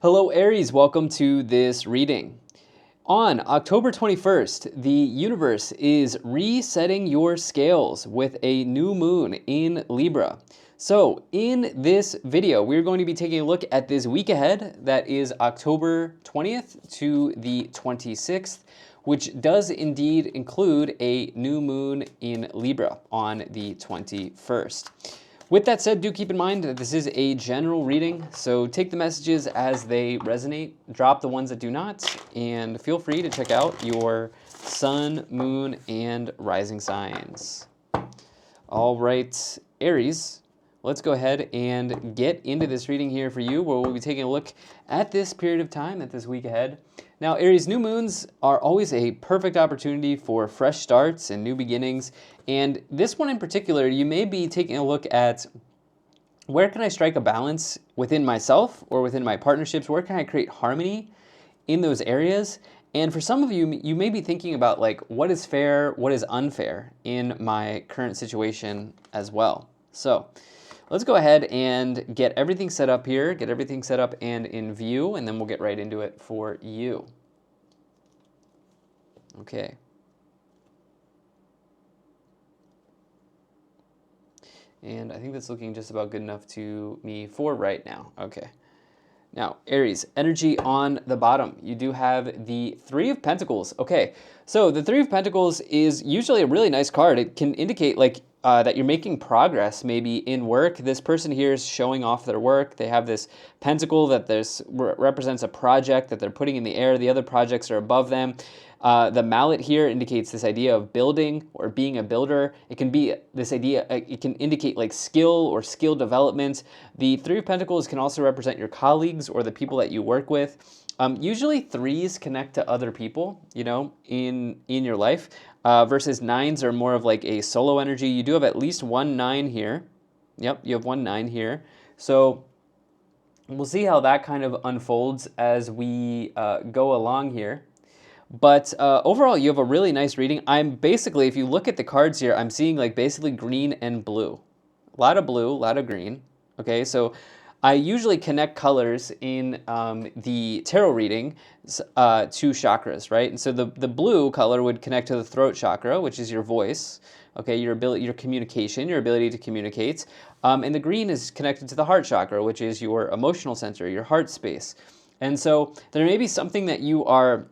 Hello Aries, welcome to this reading. On October 21st, the universe is resetting your scales with a new moon in Libra. So in this video, we're going to be taking a look at this week ahead, that is October 20th to the 26th, which does indeed include a new moon in Libra on the 21st. With that said, do keep in mind that this is a general reading, so take the messages as they resonate, drop the ones that do not, and feel free to check out your sun, moon, and rising signs. All right, Aries, let's go ahead and get into this reading here for you, where we'll be taking a look at this period of time, at this week ahead. Now, Aries, new moons are always a perfect opportunity for fresh starts and new beginnings. And this one in particular, you may be taking a look at where can I strike a balance within myself or within my partnerships? Where can I create harmony in those areas? And for some of you, you may be thinking about like, what is fair, what is unfair in my current situation as well. So let's go ahead and get everything set up here, get everything set up and in view, and then we'll get right into it for you. Okay. And I think that's looking just about good enough to me for right now. Okay. Now, Aries, energy on the bottom. You do have the Three of Pentacles. Okay, so the Three of Pentacles is usually a really nice card. It can indicate like that you're making progress maybe in work. This person here is showing off their work. They have this pentacle that represents a project that they're putting in the air. The other projects are above them. The mallet here indicates this idea of building or being a builder. It can be this idea, it can indicate like skill or skill development. The Three of Pentacles can also represent your colleagues or the people that you work with. Usually threes connect to other people, you know, in your life, versus nines are more of like a solo energy. You do have at least one nine here. Yep, you have one nine here. So we'll see how that kind of unfolds as we go along here. But overall, you have a really nice reading. I'm basically, if you look at the cards here, I'm seeing like basically green and blue. A lot of blue, a lot of green. Okay, so I usually connect colors in the tarot reading to chakras, right? And so the blue color would connect to the throat chakra, which is your voice, okay, your ability, your communication, your ability to communicate. And the green is connected to the heart chakra, which is your emotional center, your heart space. And so there may be something that you are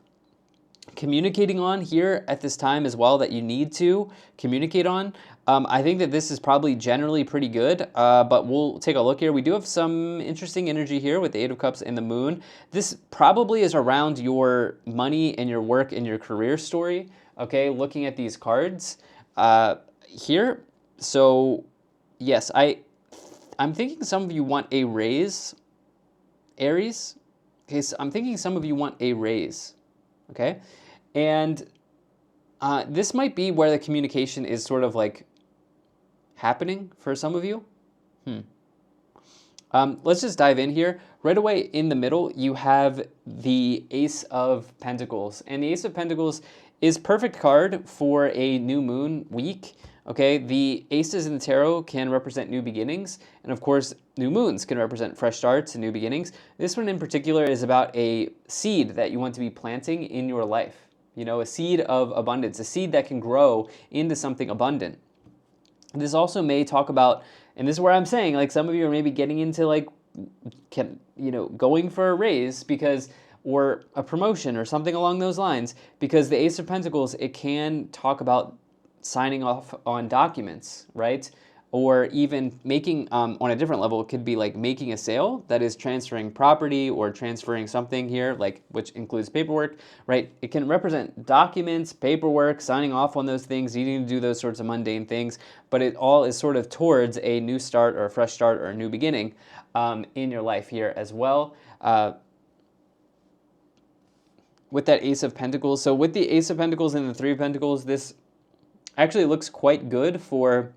communicating on here at this time as well that you need to communicate on. I think that this is probably generally pretty good, but we'll take a look here. We do have some interesting energy here with the Eight of Cups and the Moon. This probably is around your money and your work and your career story, okay, looking at these cards here. So yes, I'm thinking some of you want a raise, Aries. Okay, so I'm thinking some of you want a raise, okay? And this might be where the communication is sort of like happening for some of you. Let's just dive in here. Right away in the middle, you have the Ace of Pentacles. And the Ace of Pentacles is perfect card for a new moon week. Okay, the aces in the tarot can represent new beginnings, and of course, new moons can represent fresh starts and new beginnings. This one in particular is about a seed that you want to be planting in your life. You know, a seed of abundance, a seed that can grow into something abundant. This also may talk about, and this is where I'm saying, like some of you are maybe getting into like, going for a raise because, or a promotion or something along those lines, because the Ace of Pentacles, it can talk about signing off on documents, right? Or even making, on a different level, it could be like making a sale that is transferring property or transferring something here, like which includes paperwork, right? It can represent documents, paperwork, signing off on those things, needing to do those sorts of mundane things, but it all is sort of towards a new start or a fresh start or a new beginning in your life here as well. With that Ace of Pentacles, so with the Ace of Pentacles and the Three of Pentacles, this actually looks quite good for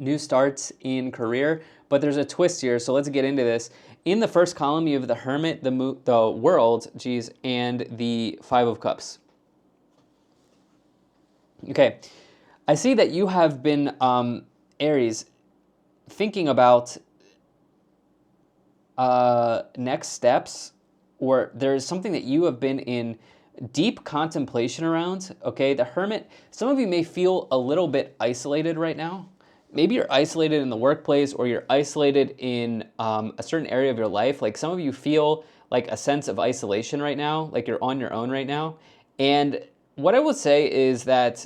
new starts in career, but there's a twist here, so let's get into this. In the first column, you have the Hermit, the World, and the Five of Cups. Okay, I see that you have been, Aries, thinking about next steps, or there is something that you have been in deep contemplation around, okay? The Hermit, some of you may feel a little bit isolated right now. Maybe you're isolated in the workplace, or you're isolated in a certain area of your life. Like some of you feel like a sense of isolation right now, like you're on your own right now. And what I will say is that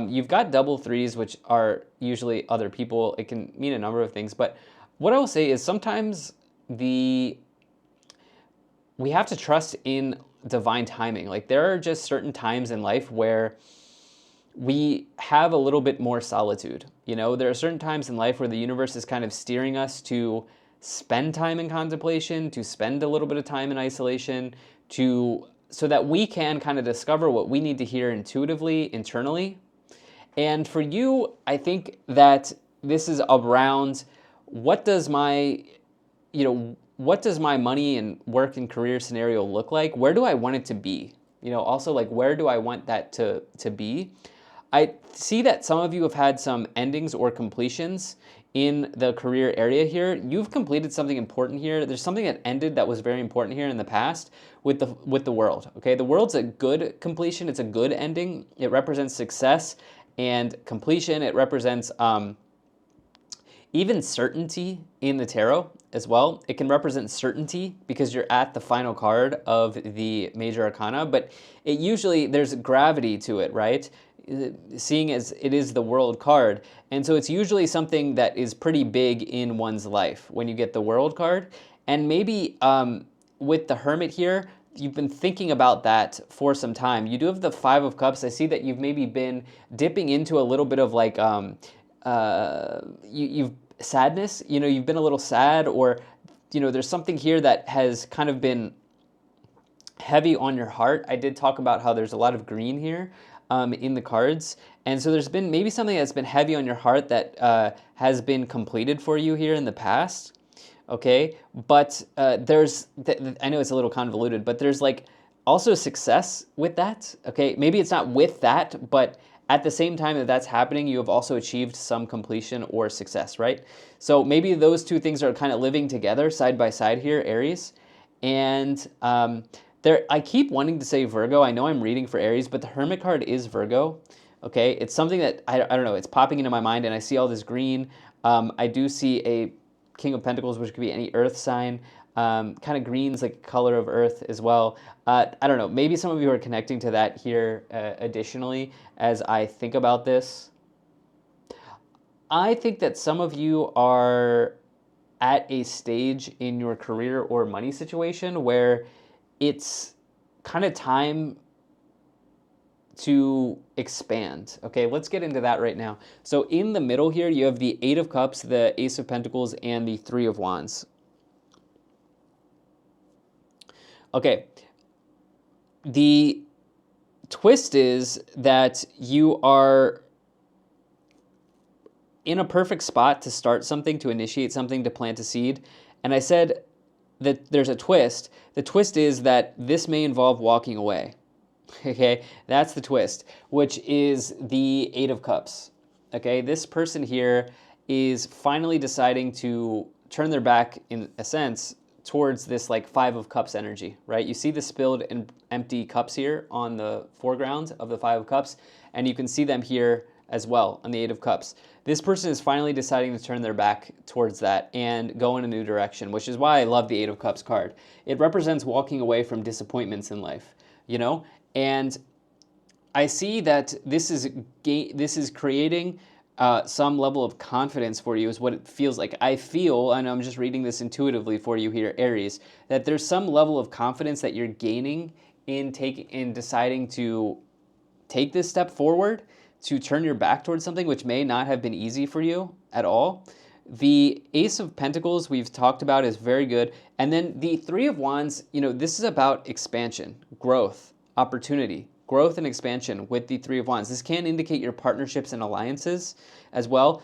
you've got double threes, which are usually other people. It can mean a number of things, but what I will say is sometimes we have to trust in divine timing. Like there are just certain times in life where we have a little bit more solitude. You know, there are certain times in life where the universe is kind of steering us to spend time in contemplation, to spend a little bit of time in isolation, so that we can kind of discover what we need to hear intuitively, internally. And for you, I think that this is around what does my money and work and career scenario look like? Where do I want it to be? You know, also like where do I want that to be? I see that some of you have had some endings or completions in the career area here. You've completed something important here. There's something that ended that was very important here in the past with the world. Okay, the world's a good completion. It's a good ending. It represents success and completion. It represents even certainty in the tarot as well. It can represent certainty because you're at the final card of the major arcana, but it usually, there's gravity to it, right? Seeing as it is the world card. And so it's usually something that is pretty big in one's life when you get the world card. And maybe with the Hermit here, you've been thinking about that for some time. You do have the Five of Cups. I see that you've maybe been dipping into a little bit of like, you've sadness, you know, you've been a little sad, or, you know, there's something here that has kind of been heavy on your heart. I did talk about how there's a lot of green here in the cards. And so there's been maybe something that's been heavy on your heart that has been completed for you here in the past. Okay, but I know it's a little convoluted, but there's like also success with that. Okay, maybe it's not with that, but at the same time that that's happening, you have also achieved some completion or success, right? So maybe those two things are kind of living together side by side here, Aries. And I keep wanting to say Virgo. I know I'm reading for Aries, but the Hermit card is Virgo. Okay, it's something that I don't know. It's popping into my mind, and I see all this green. I do see a King of Pentacles, which could be any earth sign. Kind of green's like color of earth as well. I don't know. Maybe some of you are connecting to that here additionally as I think about this. I think that some of you are at a stage in your career or money situation where it's kind of time to expand. Okay, let's get into that right now. So in the middle here, you have the Eight of Cups, the Ace of Pentacles, and the Three of Wands. Okay, the twist is that you are in a perfect spot to start something, to initiate something, to plant a seed. And I said that there's a twist. The twist is that this may involve walking away. Okay, that's the twist, which is the Eight of Cups. Okay, this person here is finally deciding to turn their back, in a sense, towards this like Five of Cups energy, right? You see the spilled and empty cups here on the foreground of the Five of Cups, and you can see them here as well on the Eight of Cups. This person is finally deciding to turn their back towards that and go in a new direction, which is why I love the Eight of Cups card. It represents walking away from disappointments in life, you know? And I see that this is creating some level of confidence for you, is what it feels like. I feel, and I'm just reading this intuitively for you here, Aries, that there's some level of confidence that you're gaining in deciding to take this step forward, to turn your back towards something which may not have been easy for you at all. The Ace of Pentacles we've talked about is very good. And then the Three of Wands, you know, this is about expansion, growth, opportunity, growth and expansion with the Three of Wands. This can indicate your partnerships and alliances as well.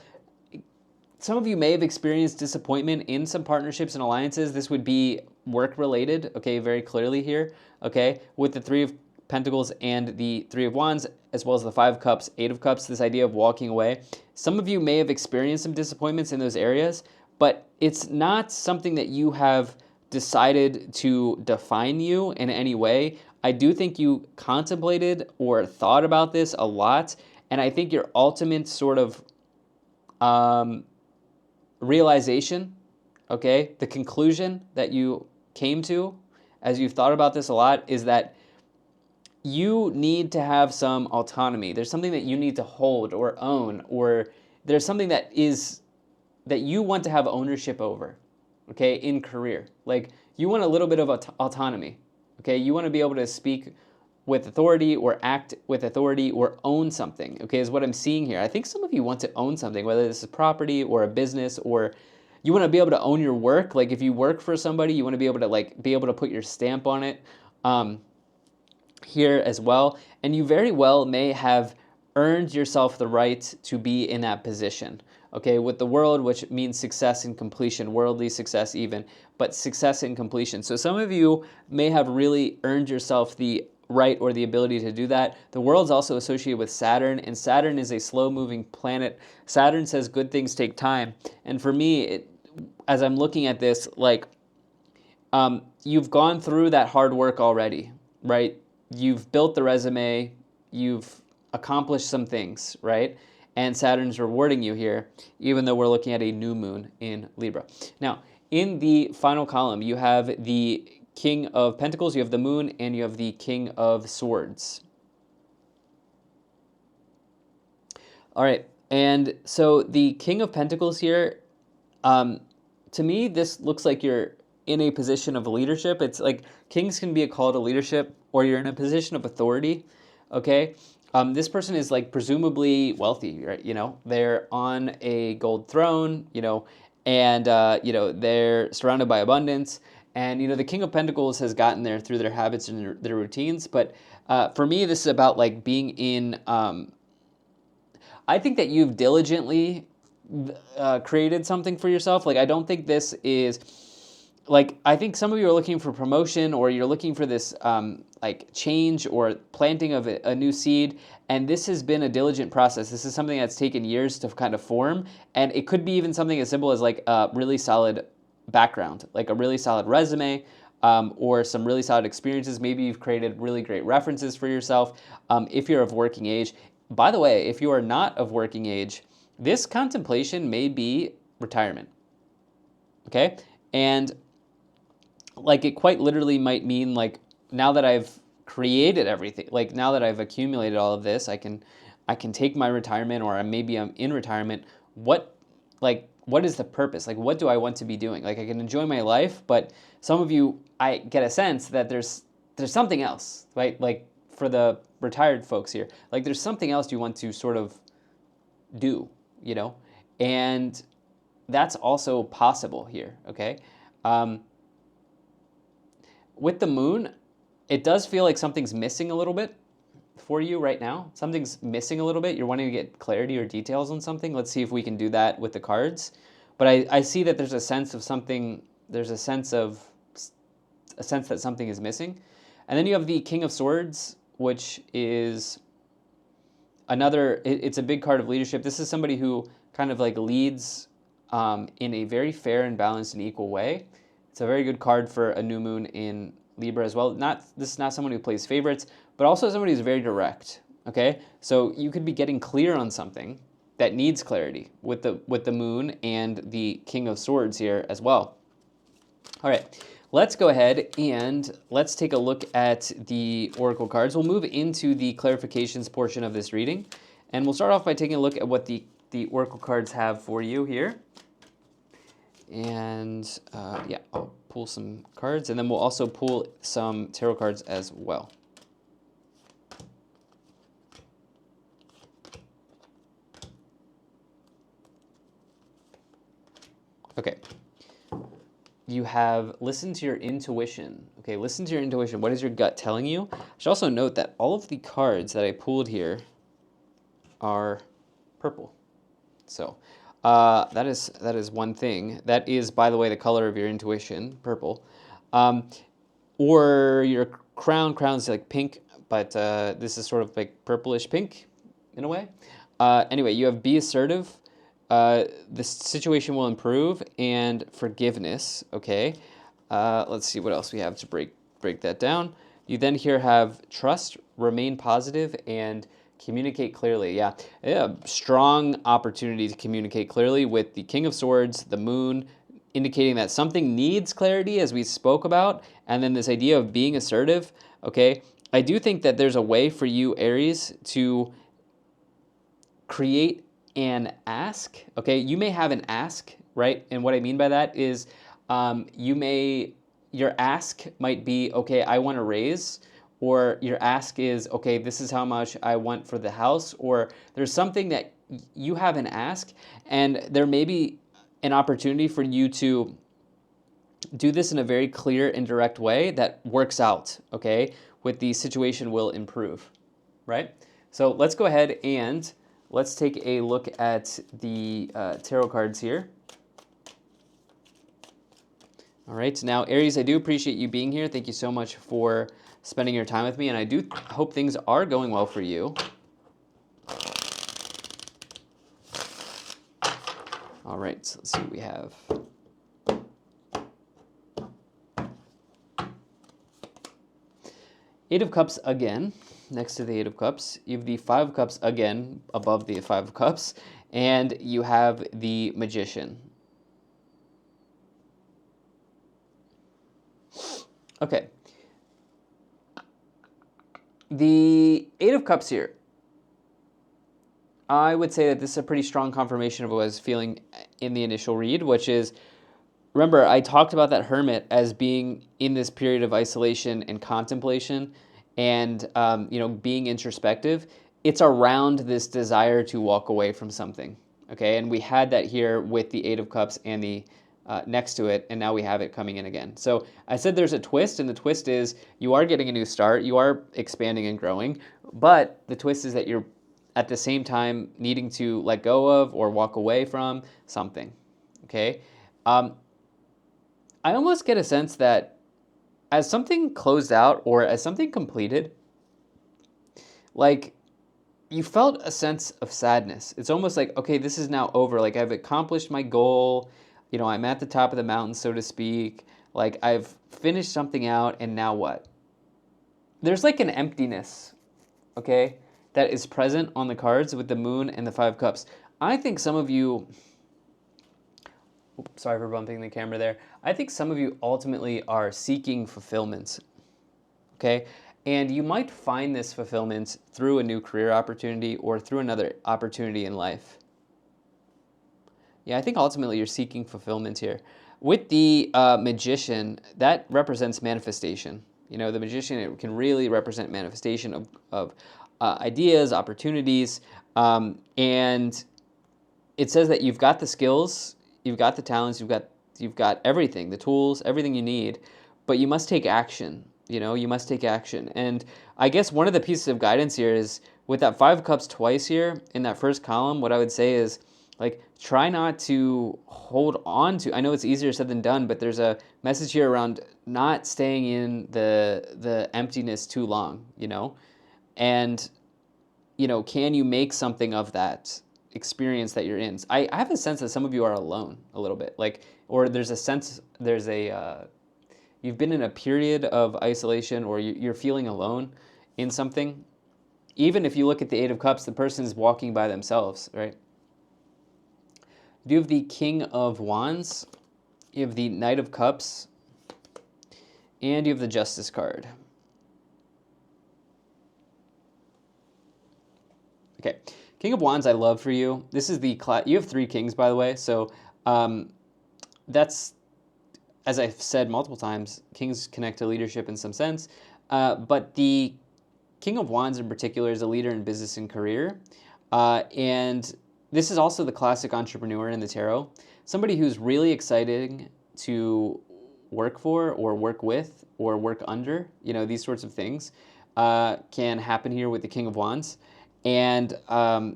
Some of you may have experienced disappointment in some partnerships and alliances. This would be work related, okay, very clearly here, okay, with the Three of Pentacles and the Three of Wands, as well as the Five of Cups, Eight of Cups, this idea of walking away. Some of you may have experienced some disappointments in those areas, but it's not something that you have decided to define you in any way. I do think you contemplated or thought about this a lot, and I think your ultimate sort of realization, okay, the conclusion that you came to as you've thought about this a lot is that you need to have some autonomy. There's something that you need to hold or own, or there's something that you want to have ownership over, okay, in career. Like, you want a little bit of autonomy, okay? You want to be able to speak with authority or act with authority or own something, okay, is what I'm seeing here. I think some of you want to own something, whether this is property or a business, or you want to be able to own your work. Like, if you work for somebody, you want to be able to put your stamp on it. Here as well, and you very well may have earned yourself the right to be in that position, okay, with the world, which means success and completion, worldly success even, but success and completion. So some of you may have really earned yourself the right or the ability to do that. The world's also associated with Saturn, and Saturn is a slow-moving planet. Saturn says good things take time, and for me, as I'm looking at this, like, you've gone through that hard work already, right? You've built the resume, you've accomplished some things, right? And Saturn's rewarding you here, even though we're looking at a new moon in Libra. Now, in the final column, you have the King of Pentacles, you have the Moon, and you have the King of Swords. All right, and so the King of Pentacles here, to me, this looks like you're in a position of leadership. It's like kings can be a call to leadership, or you're in a position of authority, okay? This person is like presumably wealthy, right? You know, they're on a gold throne, you know, and, you know, they're surrounded by abundance. And, you know, the King of Pentacles has gotten there through their habits and their routines. But for me, this is about like being in, I think that you've diligently created something for yourself. Like, I don't think this is, like, I think some of you are looking for promotion, or you're looking for this like change or planting of a new seed, and this has been a diligent process. This is something that's taken years to kind of form, and it could be even something as simple as like a really solid background, like a really solid resume, or some really solid experiences. Maybe you've created really great references for yourself if you're of working age. By the way, if you are not of working age, this contemplation may be retirement, okay? And like, it quite literally might mean, like, now that I've created everything, like now that I've accumulated all of this, I can take my retirement, or maybe I'm in retirement. What is the purpose? Like, what do I want to be doing? Like, I can enjoy my life, but some of you, I get a sense that there's something else, right? Like, for the retired folks here, like, there's something else you want to sort of do, you know? And that's also possible here, okay? With the Moon, it does feel like something's missing a little bit for you right now. Something's missing a little bit. You're wanting to get clarity or details on something. Let's see if we can do that with the cards. But I see that there's a sense of something, there's a sense that something is missing. And then you have the King of Swords, which is another, it's a big card of leadership. This is somebody who kind of like leads in a very fair and balanced and equal way. It's a very good card for a new moon in Libra as well. This is not someone who plays favorites, but also somebody who's very direct, okay? So you could be getting clear on something that needs clarity with the moon and the King of Swords here as well. All right, let's go ahead and let's take a look at the oracle cards. We'll move into the clarifications portion of this reading, and we'll start off by taking a look at what the oracle cards have for you here. And yeah, I'll pull some cards, and then we'll also pull some tarot cards as well. Okay. You have listened to your intuition. Okay, listen to your intuition. What is your gut telling you? I should also note that all of the cards that I pulled here are purple. So that is one thing. That is, by the way, the color of your intuition, purple. Or your crown's like pink, but this is sort of like purplish pink in a way. Anyway, you have be assertive. The situation will improve, and forgiveness, okay? Let's see what else we have to break that down. You then here have trust, remain positive, and communicate clearly. Yeah, yeah, strong opportunity to communicate clearly with the King of Swords, the Moon, indicating that something needs clarity, as we spoke about, and then this idea of being assertive. Okay, I do think that there's a way for you, Aries, to create an ask. Okay, you may have an ask, right? And what I mean by that is your ask might be, okay, I want to raise, or your ask is, okay, this is how much I want for the house, or there's something that you have an ask, and there may be an opportunity for you to do this in a very clear and direct way that works out, okay, with the situation will improve, right? So let's go ahead and let's take a look at the tarot cards here. All right, now Aries, I do appreciate you being here. Thank you so much for spending your time with me, and I do hope things are going well for you. All right, so let's see what we have. Eight of Cups again, next to the Eight of Cups. You have the Five of Cups again, above the Five of Cups, and you have the Magician. Okay. The Eight of Cups here, I would say that this is a pretty strong confirmation of what I was feeling in the initial read, which is, remember, I talked about that Hermit as being in this period of isolation and contemplation and, being introspective. It's around this desire to walk away from something, okay? And we had that here with the Eight of Cups and the next to it, and now we have it coming in again. So I said there's a twist, and the twist is you are getting a new start, you are expanding and growing, but the twist is that you're at the same time needing to let go of or walk away from something, okay? I almost get a sense that as something closed out or as something completed, like you felt a sense of sadness. It's almost like, okay, this is now over. Like I've accomplished my goal. I'm at the top of the mountain, so to speak. Like I've finished something out, and now what? There's like an emptiness, okay, that is present on the cards with the Moon and the Five of Cups. I think some of you, sorry for bumping the camera there. I think some of you ultimately are seeking fulfillment, okay? And you might find this fulfillment through a new career opportunity or through another opportunity in life. Yeah, I think ultimately you're seeking fulfillment here. With the Magician, that represents manifestation. The Magician, it can really represent manifestation of ideas, opportunities, and it says that you've got the skills, you've got the talents, you've got everything, the tools, everything you need, but you must take action. You must take action. And I guess one of the pieces of guidance here is with that Five of Cups twice here in that first column, what I would say is, like, try not to hold on to, I know it's easier said than done, but there's a message here around not staying in the emptiness too long, and, can you make something of that experience that you're in? I have a sense that some of you are alone a little bit, like, or there's a sense, you've been in a period of isolation, or you're feeling alone in something. Even if you look at the Eight of Cups, the person's walking by themselves, right? You have the King of Wands, you have the Knight of Cups, and you have the Justice card. Okay, King of Wands I love for you. This is you have three kings, by the way, so that's, as I've said multiple times, kings connect to leadership in some sense, but the King of Wands in particular is a leader in business and career, and this is also the classic entrepreneur in the tarot, somebody who's really exciting to work for or work with or work under, these sorts of things can happen here with the King of Wands. And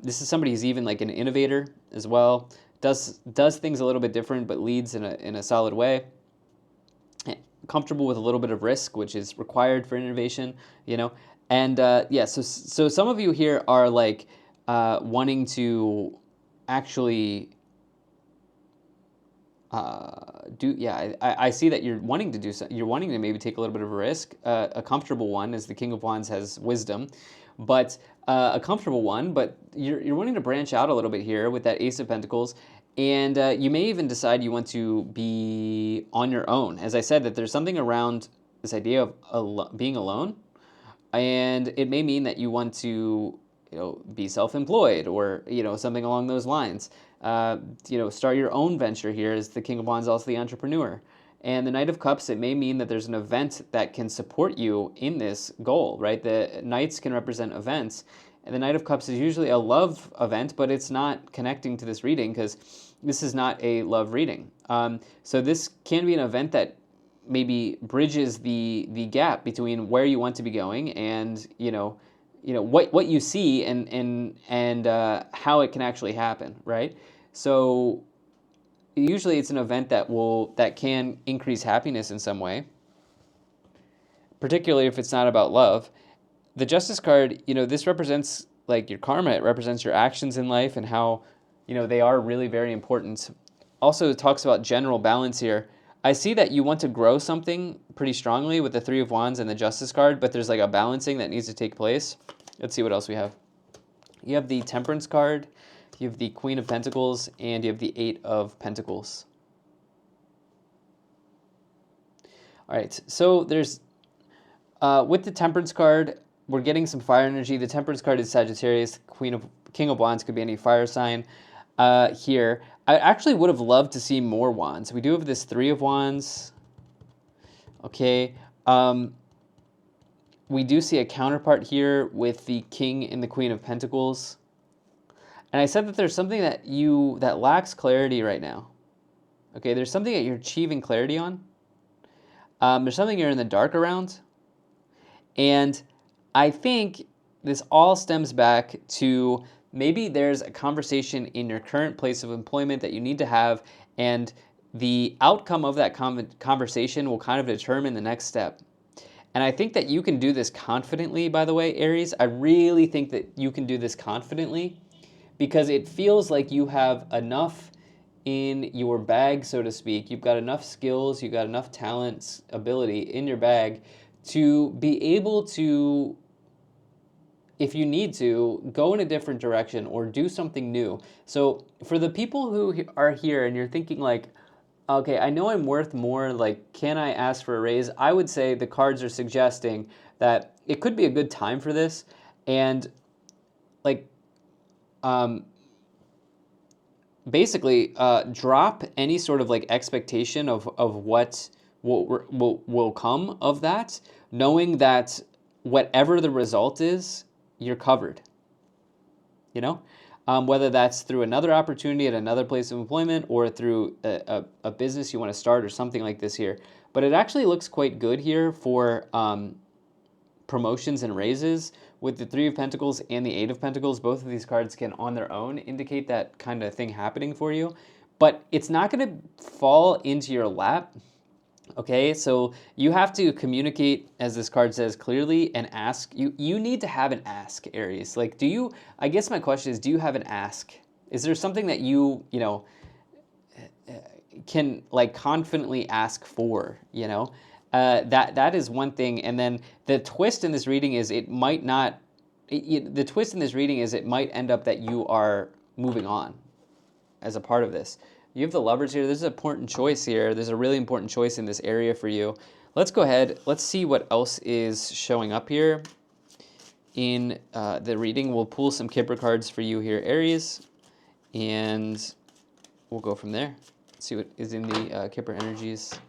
this is somebody who's even like an innovator as well, does things a little bit different, but leads in a solid way. Comfortable with a little bit of risk, which is required for innovation, And yeah, so some of you here are like wanting to actually I see that you're wanting to do so. You're wanting to maybe take a little bit of a risk, a comfortable one, as the King of Wands has wisdom, but a comfortable one. But you're wanting to branch out a little bit here with that Ace of Pentacles, and you may even decide you want to be on your own. As I said, that there's something around this idea of being alone, and it may mean that you want to, be self-employed, or something along those lines. Start your own venture here, as the King of Wands also the entrepreneur. And the Knight of Cups, it may mean that there's an event that can support you in this goal, right? The Knights can represent events, and the Knight of Cups is usually a love event, but it's not connecting to this reading because this is not a love reading. So this can be an event that maybe bridges the gap between where you want to be going and what you see and how it can actually happen, right? So usually it's an event that can increase happiness in some way, particularly if it's not about love. The Justice card, this represents like your karma. It represents your actions in life and how they are really very important. Also, it talks about general balance here. I see that you want to grow something pretty strongly with the Three of Wands and the Justice card, but there's like a balancing that needs to take place. Let's see what else we have. You have the Temperance card, you have the Queen of Pentacles, and you have the Eight of Pentacles. All right, so there's, with the Temperance card, we're getting some fire energy. The Temperance card is Sagittarius. King of Wands could be any fire sign here. I actually would have loved to see more wands. We do have this Three of Wands. Okay. We do see a counterpart here with the King and the Queen of Pentacles. And I said that there's something that lacks clarity right now. Okay, there's something that you're achieving clarity on. There's something you're in the dark around. And I think this all stems back to maybe there's a conversation in your current place of employment that you need to have, and the outcome of that conversation will kind of determine the next step. And I think that you can do this confidently, by the way, Aries. I really think that you can do this confidently because it feels like you have enough in your bag, so to speak. You've got enough skills, you've got enough talents, ability in your bag to be able to, if you need to, go in a different direction or do something new. So for the people who are here and you're thinking like, okay, I know I'm worth more, like, can I ask for a raise? I would say the cards are suggesting that it could be a good time for this, and like, basically, drop any sort of like expectation of what will come of that, knowing that whatever the result is, you're covered. Whether that's through another opportunity at another place of employment or through a business you want to start or something like this here. But it actually looks quite good here for promotions and raises with the Three of Pentacles and the Eight of Pentacles. Both of these cards can on their own indicate that kind of thing happening for you. But it's not going to fall into your lap. Okay, so you have to communicate, as this card says, clearly and ask. You need to have an ask, Aries. Like, I guess my question is, do you have an ask? Is there something that you can like confidently ask for, that is one thing. And then the twist in this reading is it might not, the twist in this reading is it might end up that you are moving on as a part of this. You have the Lovers here. There's an important choice here. There's a really important choice in this area for you. Let's go ahead. Let's see what else is showing up here in the reading. We'll pull some Kipper cards for you here, Aries, and we'll go from there. See what is in the Kipper energies.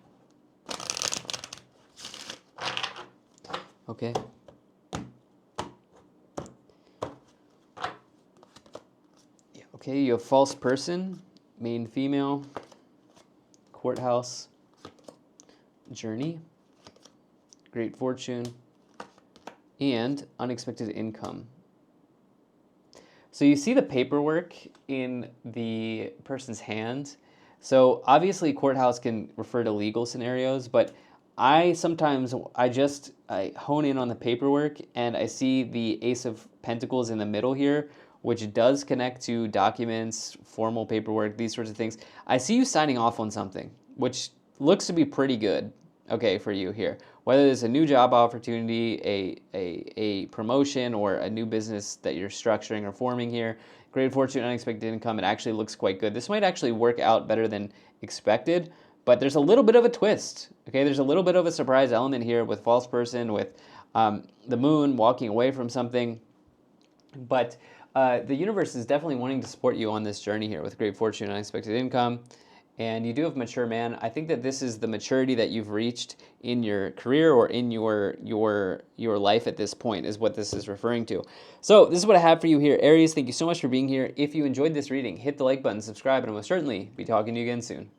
Okay. Yeah, okay, you have False Person, Main Female, Courthouse, Journey, Great Fortune, and Unexpected Income. So you see the paperwork in the person's hand. So obviously Courthouse can refer to legal scenarios, but I hone in on the paperwork and I see the Ace of Pentacles in the middle here, which does connect to documents, formal paperwork, these sorts of things. I see you signing off on something, which looks to be pretty good, okay, for you here. Whether it's a new job opportunity, a promotion, or a new business that you're structuring or forming here, great fortune, unexpected income, it actually looks quite good. This might actually work out better than expected, but there's a little bit of a twist, okay? There's a little bit of a surprise element here with false person, with the moon walking away from something. But the universe is definitely wanting to support you on this journey here with great fortune, unexpected income. And you do have mature man. I think that this is the maturity that you've reached in your career or in your life at this point is what this is referring to. So this is what I have for you here. Aries, thank you so much for being here. If you enjoyed this reading, hit the like button, subscribe, and I will certainly be talking to you again soon.